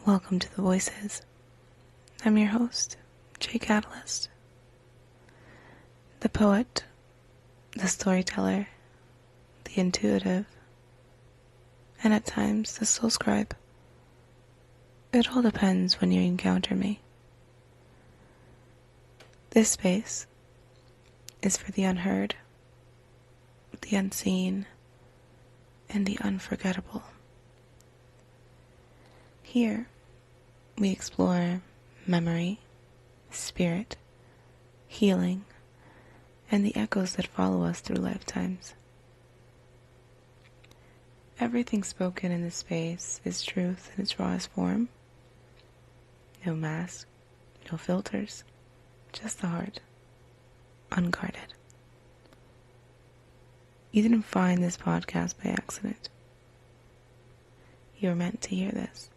Welcome to the Voices. I'm your host, Jcatalyst. The poet, the storyteller, the intuitive, and at times the soul scribe. It all depends when you encounter me. This space is for the unheard, the unseen, and the unforgettable. Here, we explore memory, spirit, healing, and the echoes that follow us through lifetimes. Everything spoken in this space is truth in its rawest form. No mask, no filters, just the heart, unguarded. You didn't find this podcast by accident. You were meant to hear this.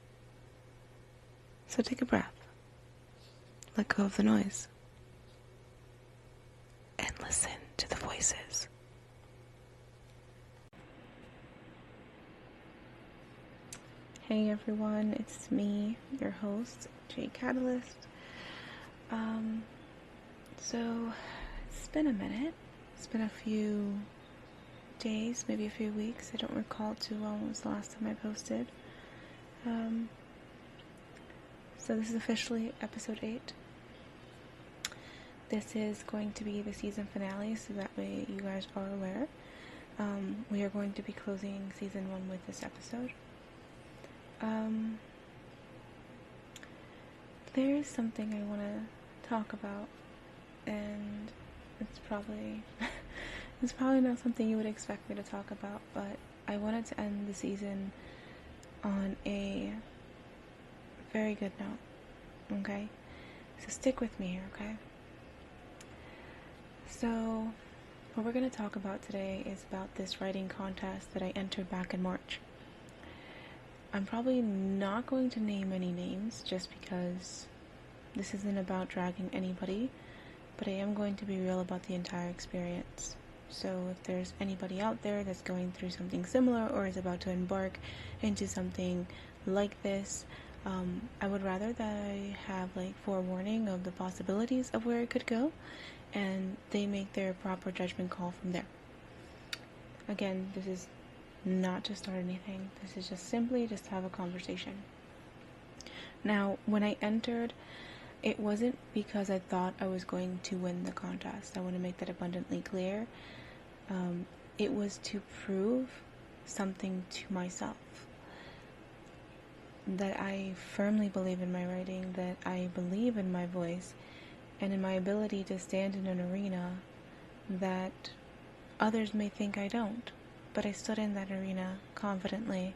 So take a breath, let go of the noise, and listen to the voices. Hey everyone, it's me, your host, Jcatalyst. So it's been a minute. It's been a few days, maybe a few weeks. I don't recall too well when was the last time I posted. So this is officially episode 8. This is going to be the season finale, so that way you guys are aware. We are going to be closing season 1 with this episode. There is something I want to talk about, and it's probably not something you would expect me to talk about, but I wanted to end the season on a very good note, okay? So stick with me here, okay? So what we're going to talk about today is about this writing contest that I entered back in March. I'm probably not going to name any names just because this isn't about dragging anybody, but I am going to be real about the entire experience. So if there's anybody out there that's going through something similar or is about to embark into something like this, I would rather that I have forewarning of the possibilities of where it could go, and they make their proper judgment call from there. Again, this is not to start anything. This is just simply to have a conversation. Now, when I entered, it wasn't because I thought I was going to win the contest. I want to make that abundantly clear. It was to prove something to myself. That I firmly believe in my writing, that I believe in my voice, and in my ability to stand in an arena that others may think I don't. But I stood in that arena confidently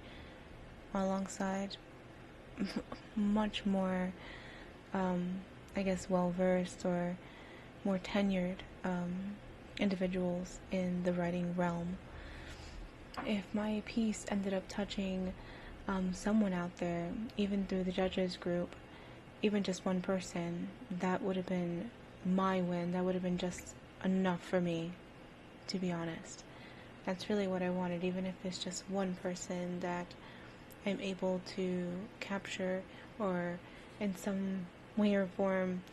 alongside much more, well-versed or more tenured individuals in the writing realm. If my piece ended up touching someone out there, even through the judges group, even just one person, that would have been my win. That would have been just enough for me, to be honest. That's really what I wanted, even if it's just one person that I'm able to capture, or in some way or form,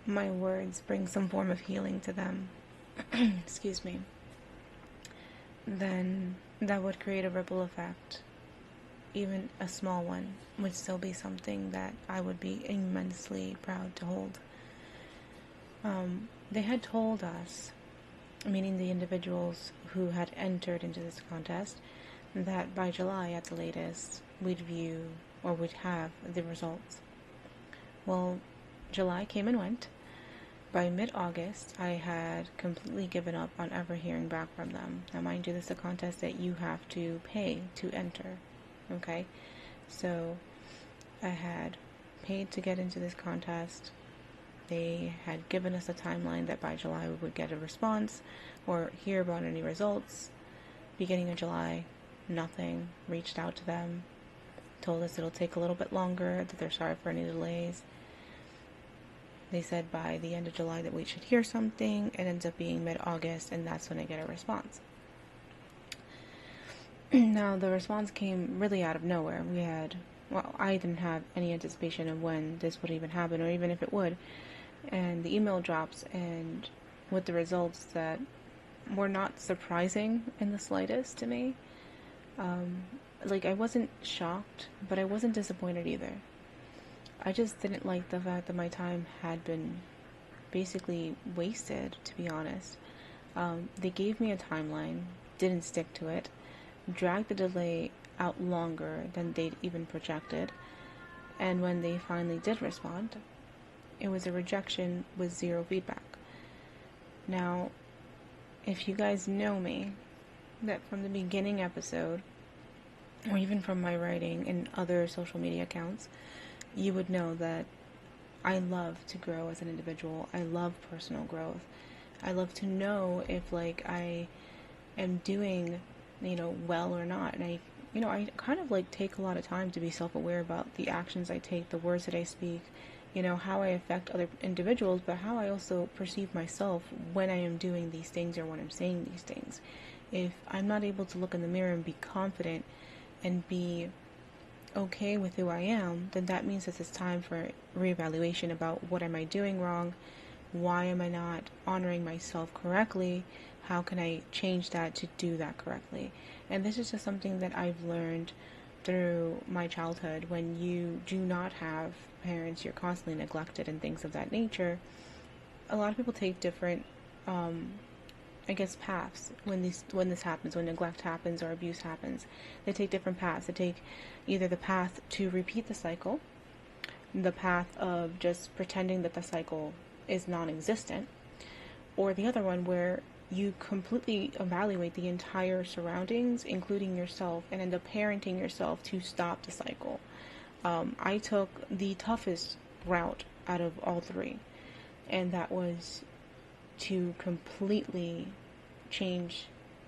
my words bring some form of healing to them. Excuse me. Then that would create a ripple effect. Even a small one would still be something that I would be immensely proud to hold. They had told us, meaning the individuals who had entered into this contest, that by July at the latest, we'd have the results. Well, July came and went. By mid-August, I had completely given up on ever hearing back from them. Now, mind you, this is a contest that you have to pay to enter. Okay, so I had paid to get into this contest. They had given us a timeline that by July we would get a response or hear about any results. Beginning of July, nothing. Reached out to them, told us it'll take a little bit longer, that they're sorry for any delays. They said by the end of July that we should hear something. It ends up being mid-August, and that's when I get a response. Now, the response came really out of nowhere. We had well, I didn't have any anticipation of when this would even happen, or even if it would. And the email drops, and with the results that were not surprising in the slightest to me. Like, I wasn't shocked, but I wasn't disappointed either. I just didn't like the fact that my time had been basically wasted, to be honest. They gave me a timeline, didn't stick to it, dragged the delay out longer than they'd even projected, and when they finally did respond, it was a rejection with zero feedback. Now, if you guys know me, that from the beginning episode, or even from my writing and other social media accounts, you would know that I love to grow as an individual. I love personal growth. I love to know if, like, I am doing, well or not. And I kind of, like, take a lot of time to be self-aware about the actions I take, the words that I speak, how I affect other individuals, but how I also perceive myself when I am doing these things or when I'm saying these things. If I'm not able to look in the mirror and be confident and be okay with who I am, then that means that it's time for reevaluation about what am I doing wrong, why am I not honoring myself correctly, how can I change that to do that correctly. And this is just something that I've learned through my childhood. When you do not have parents, you're constantly neglected and things of that nature. A lot of people take different paths when this happens, when neglect happens or abuse happens. They take different paths. They take either the path to repeat the cycle, the path of just pretending that the cycle is non-existent, or the other one where you completely evaluate the entire surroundings, including yourself, and end up parenting yourself to stop the cycle. I took the toughest route out of all three, and that was to completely change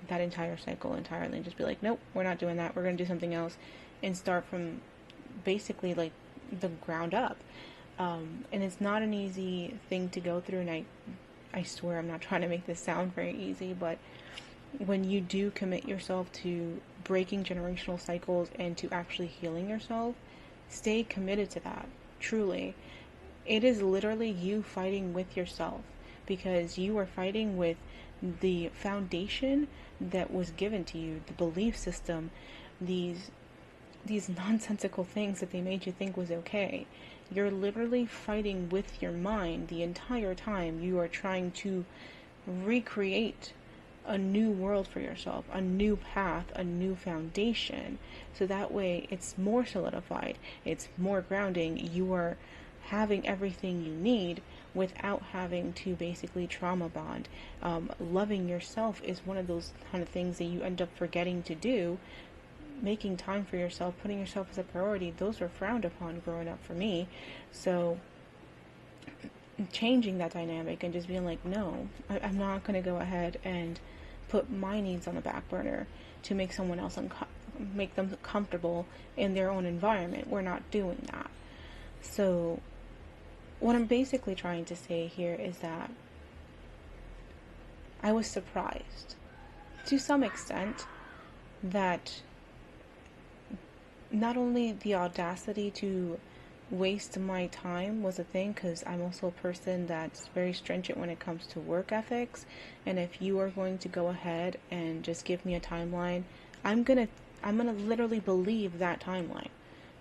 that entire cycle entirely and just be like, nope, we're not doing that. We're going to do something else and start from basically like the ground up. And it's not an easy thing to go through, and I swear I'm not trying to make this sound very easy, but when you do commit yourself to breaking generational cycles and to actually healing yourself, stay committed to that, truly. It is literally you fighting with yourself, because you are fighting with the foundation that was given to you, the belief system, these nonsensical things that they made you think was okay. You're literally fighting with your mind the entire time. You are trying to recreate a new world for yourself, a new path, a new foundation. So that way it's more solidified, it's more grounding. You are having everything you need without having to basically trauma bond. Loving yourself is one of those kind of things that you end up forgetting to do. Making time for yourself, putting yourself as a priority, those were frowned upon growing up for me. So changing that dynamic and just being like, no, I'm not going to go ahead and put my needs on the back burner to make someone else make them comfortable in their own environment. We're not doing that. So what I'm basically trying to say here is that I was surprised to some extent that not only the audacity to waste my time was a thing, because I'm also a person that's very stringent when it comes to work ethics, and if you are going to go ahead and just give me a timeline, I'm gonna literally believe that timeline,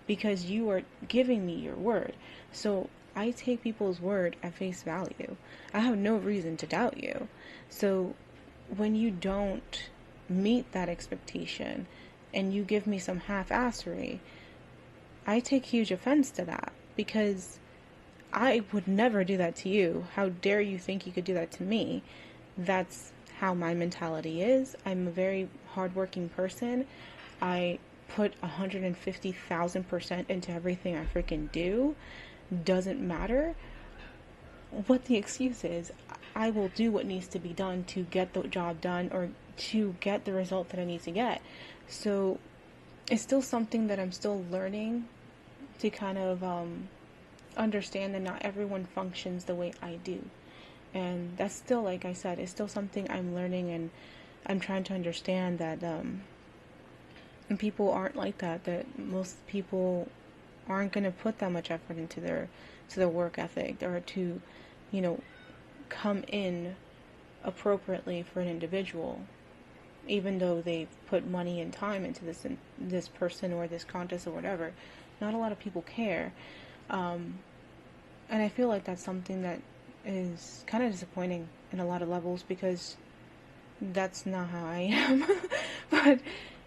because you are giving me your word. So I take people's word at face value. I have no reason to doubt you. So when you don't meet that expectation and you give me some half-assery, I take huge offense to that, because I would never do that to you. How dare you think you could do that to me? That's how my mentality is. I'm a very hardworking person. I put 150,000% into everything I freaking do. Doesn't matter what the excuse is. I will do what needs to be done to get the job done, or to get the result that I need to get. So it's still something that I'm still learning to kind of understand that not everyone functions the way I do. And that's still, like I said, it's still something I'm learning, and I'm trying to understand that and people aren't like that, that most people aren't going to put that much effort into their work ethic, or to, you know, come in appropriately for an individual, even though they've put money and time into this person or this contest or whatever. Not a lot of people care, and I feel like that's something that is kind of disappointing in a lot of levels, because that's not how I am. But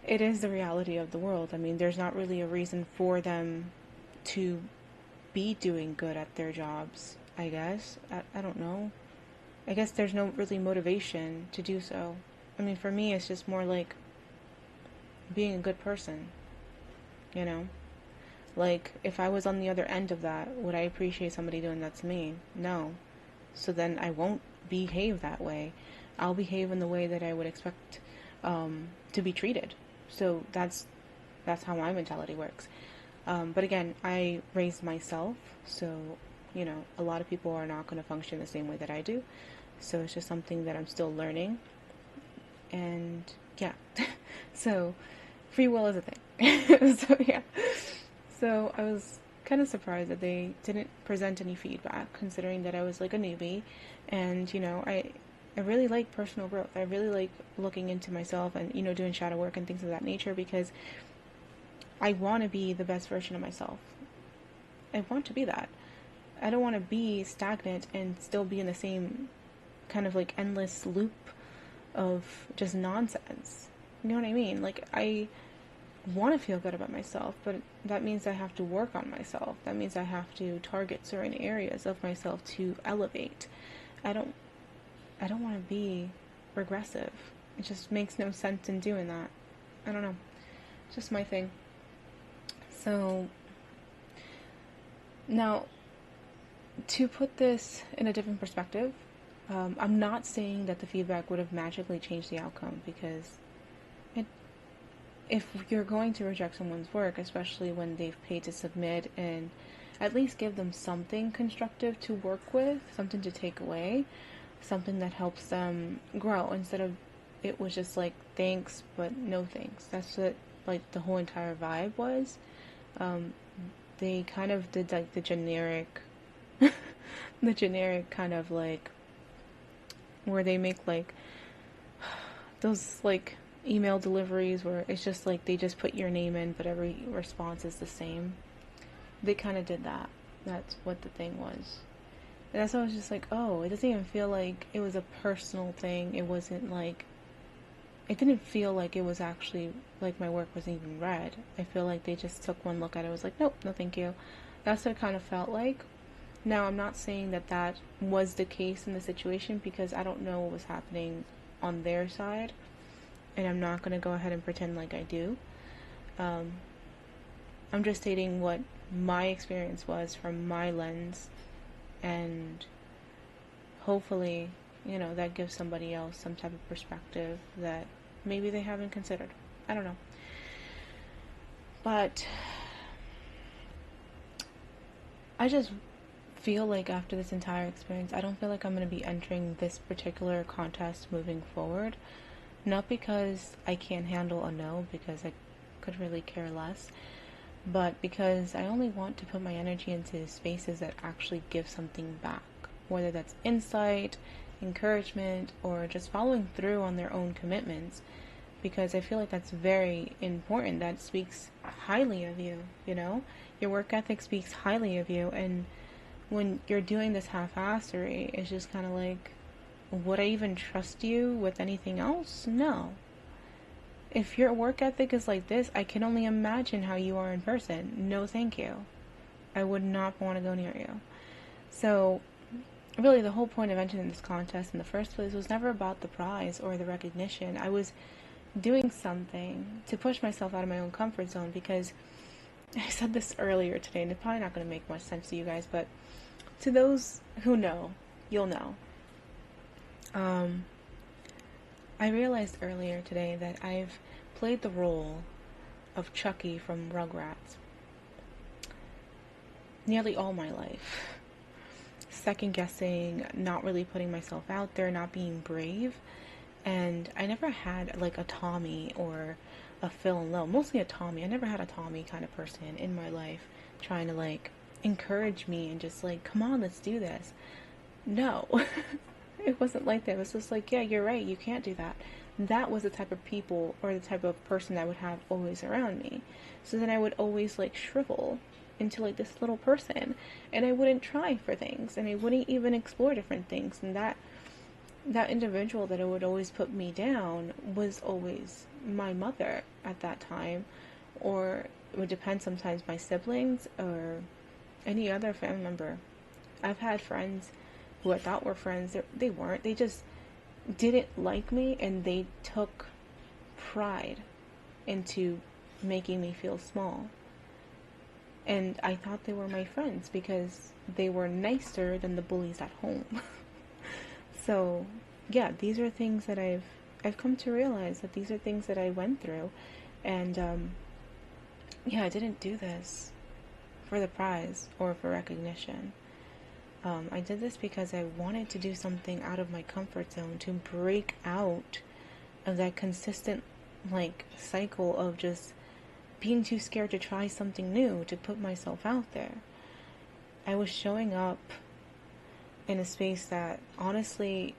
it is the reality of the world. I mean, there's not really a reason for them to be doing good at their jobs, I guess. I don't know. I guess there's no really motivation to do so. I mean, for me, it's just more like being a good person, you know? Like, if I was on the other end of that, would I appreciate somebody doing that to me? No. So then I won't behave that way. I'll behave in the way that I would expect to be treated. So that's how my mentality works. But again, I raised myself, so, you know, a lot of people are not going to function the same way that I do. So it's just something that I'm still learning. And yeah, so free will is a thing. So yeah, so I was kind of surprised that they didn't present any feedback, considering that I was like a newbie. And, you know, I really like personal growth. I really like looking into myself and, you know, doing shadow work and things of that nature, because I want to be the best version of myself. I want to be that. I don't want to be stagnant and still be in the same kind of like endless loop of just nonsense. You know what I mean? Like, I want to feel good about myself, but that means I have to work on myself. That means I have to target certain areas of myself to elevate. I don't want to be regressive. It just makes no sense in doing that. I don't know. It's just my thing. So, now, to put this in a different perspective, I'm not saying that the feedback would have magically changed the outcome, because if you're going to reject someone's work, especially when they've paid to submit, and at least give them something constructive to work with, something to take away, something that helps them grow, instead of it was just like thanks but no thanks. That's what like the whole entire vibe was. They kind of did like the generic the generic kind of like where they make like those like email deliveries where it's just like they just put your name in but every response is the same. They kind of did that. That's what the thing was. And that's why I was just like, oh, it doesn't even feel like it was a personal thing. It wasn't like, it didn't feel like it was actually like my work wasn't even read. I feel like they just took one look at it and was like, nope, no thank you. That's what it kind of felt like. Now, I'm not saying that that was the case in the situation, because I don't know what was happening on their side, and I'm not going to go ahead and pretend like I do. I'm just stating what my experience was from my lens, and hopefully, you know, that gives somebody else some type of perspective that maybe they haven't considered. I don't know. But I just feel like after this entire experience, I don't feel like I'm going to be entering this particular contest moving forward. Not because I can't handle a no, because I could really care less, but because I only want to put my energy into spaces that actually give something back, whether that's insight, encouragement, or just following through on their own commitments, because I feel like that's very important. That speaks highly of you, you know? Your work ethic speaks highly of you, and when you're doing this half-assery, it's just kind of like, would I even trust you with anything else? No. If your work ethic is like this, I can only imagine how you are in person. No, thank you. I would not want to go near you. So, really, the whole point of entering this contest in the first place was never about the prize or the recognition. I was doing something to push myself out of my own comfort zone, because I said this earlier today, and it's probably not going to make much sense to you guys, but to those who know, you'll know. I realized earlier today that I've played the role of Chucky from Rugrats nearly all my life. Second guessing, not really putting myself out there, not being brave. And I never had like a Tommy or a Phil and Lil, mostly a Tommy. I never had a Tommy kind of person in my life trying to like encourage me and just like, come on, let's do this. No, it wasn't like that. It was just like, yeah, you're right, you can't do that. That was the type of people or the type of person I would have always around me. So then I would always like shrivel into like this little person, and I wouldn't try for things, and I wouldn't even explore different things. And that individual that would always put me down was always my mother at that time, or it would depend, sometimes my siblings or any other family member. I've had friends who I thought were friends, they weren't. They just didn't like me, and they took pride into making me feel small. And I thought they were my friends because they were nicer than the bullies at home. So, yeah, these are things that I've come to realize that these are things that I went through. And yeah, I didn't do this for the prize or for recognition. I did this because I wanted to do something out of my comfort zone, to break out of that consistent like cycle of just being too scared to try something new, to put myself out there. I was showing up in a space that honestly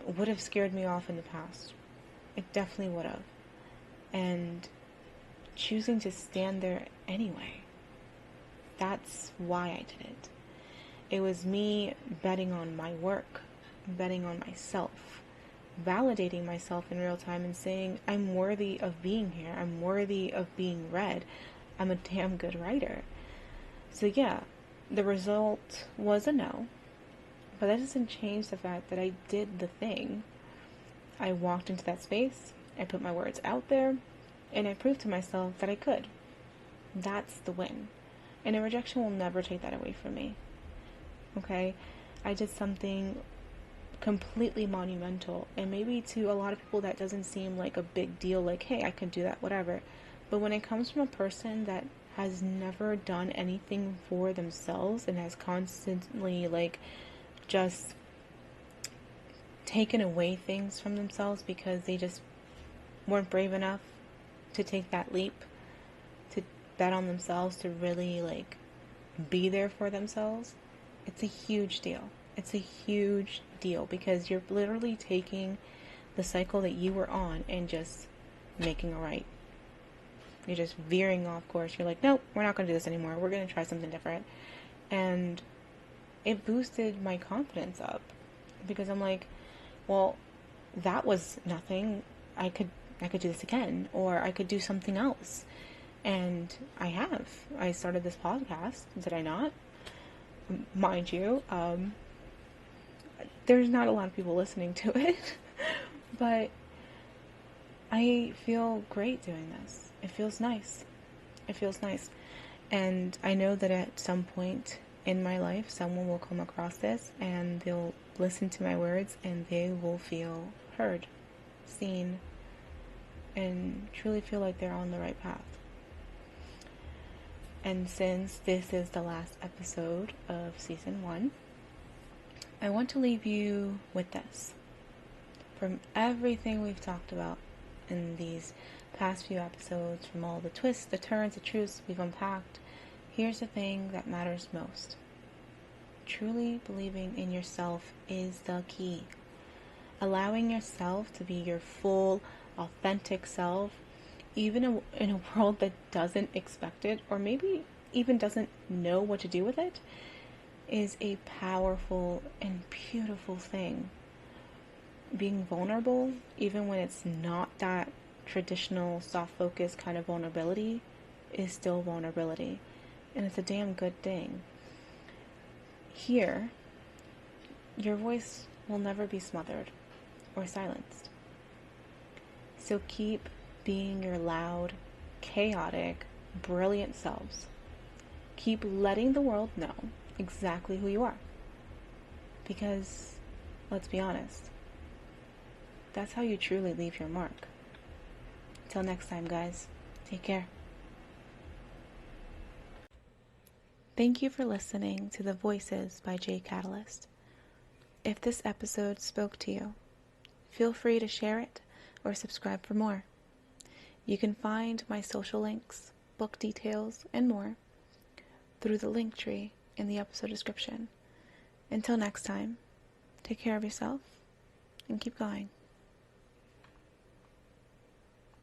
would have scared me off in the past. It definitely would have. And choosing to stand there anyway. That's why I did it. It was me betting on my work, betting on myself, validating myself in real time and saying, I'm worthy of being here. I'm worthy of being read. I'm a damn good writer. So yeah, the result was a no, but that doesn't change the fact that I did the thing. I walked into that space, I put my words out there, and I proved to myself that I could. That's the win. And a rejection will never take that away from me. Okay? I did something completely monumental, and maybe to a lot of people that doesn't seem like a big deal, like, hey, I can do that, whatever. But when it comes from a person that has never done anything for themselves and has constantly like just taken away things from themselves because they just weren't brave enough to take that leap, to bet on themselves, to really like be there for themselves, it's a huge deal. It's a huge deal because you're literally taking the cycle that you were on and just making a right. You're just veering off course. You're like, nope, we're not going to do this anymore. We're going to try something different. And it boosted my confidence up because I'm like, well, that was nothing. I could do this again, or I could do something else. And I have. I started this podcast, did I not? Mind you, there's not a lot of people listening to it, but I feel great doing this. It feels nice. It feels nice. And I know that at some point in my life, someone will come across this and they'll listen to my words and they will feel heard, seen, and truly feel like they're on the right path. And since this is the last episode of season 1, I want to leave you with this. From everything we've talked about in these past few episodes, from all the twists, the turns, the truths we've unpacked, here's the thing that matters most. Truly believing in yourself is the key. Allowing yourself to be your full, authentic self, even in a world that doesn't expect it, or maybe even doesn't know what to do with it, is a powerful and beautiful thing. Being vulnerable, even when it's not that traditional soft focus kind of vulnerability, is still vulnerability. And it's a damn good thing. Here, your voice will never be smothered or silenced. So keep being your loud, chaotic, brilliant selves. Keep letting the world know exactly who you are. Because, let's be honest, that's how you truly leave your mark. Till next time, guys. Take care. Thank you for listening to The Voices by Jcatalyst. If this episode spoke to you, feel free to share it or subscribe for more. You can find my social links, book details, and more through the link tree in the episode description. Until next time, take care of yourself and keep going.